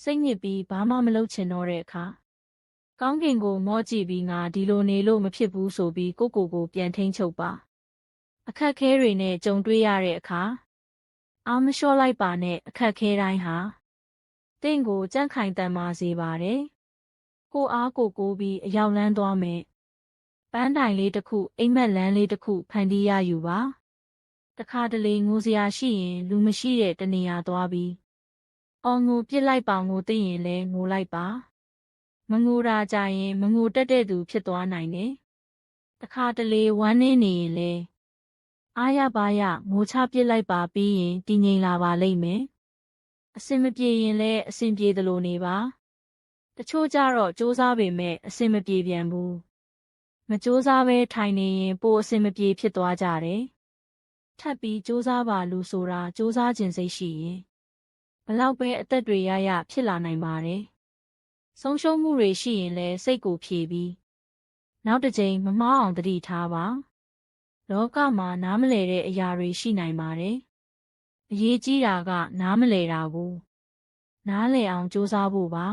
စိတ်ညစ်ပြီးဘာမှမလုပ်ချင်တော့တဲ့အခါကောင်းကင်ကိုမော့ကြည့်ပြီးငါဒီလိုနေလို့မဖြစ်ဘူးဆိုပြီးကိုပြန်ထိန်းချုပ်ပါအခက်ခဲတွေနဲ့ကြုံတွေ့ရတဲ့အခါအားမလျှော့လိုက်ပါနဲ့အခက်ခဲတိုင်းဟာတင့်ကိုကြန့်ခိုင်တန်မာစေပါတယ်ကိုအားကိုပြီးအရောက်လန်းသွားမယ်ပန်းတိုင်လေးတစ်ခုအိမ်မက်လန်းလေးတစ်ခုဖန်တီးရယူပါတခါတလေငိုစရာရှိရင်လူမရှိတဲ့တနေရာသွားပြီးအော်ငိုပြစ်လိုက်ပါငိုသိရင်လဲငိုလိုက်ပါမငိုတာကြရင်မငိုတတ်တဲ့သူဖြစ်သွားနိုင်တယ်တခါတလေဝမ်းနည်းနေရင်လဲအားရပါရငိုချပြစ်လိုက်ပါပြီးရင်တည်ငြိမ်လာပါလိမ့်မယ်အစင်မပြေရင်လဲအစင်ပြေသလိုနေပါတချို့ကြတော့စူးစားပေမဲ့အစင်မပြေပြန်ဘူးမစူးစားပဲထိုင်နေရင်ပိုအစင်မပြေဖြစ်သွားကြတယ်ထပ်ပြီးစူးစားပါလို့ဆိုတာစူးစားခြင်းစိတ်ရှိရင်ဘလောက်ပဲအသက်တွေရဖြစ်လာနိုင်ပါတယ်ဆုံးရှုံးမှုတွေရှိရင်လဲစိတ်ကိုဖြေပြီးနောက်တစ်ကြိမ်မမှားအောင်သတိထားပါလောကမှာနားမလည်တဲ့အရာတွေရှိနိုင်ပါတယ်အရေးကြီးတာကနားမလည်တာကိုနားလည်အောင်စူးစားဖို့ပါ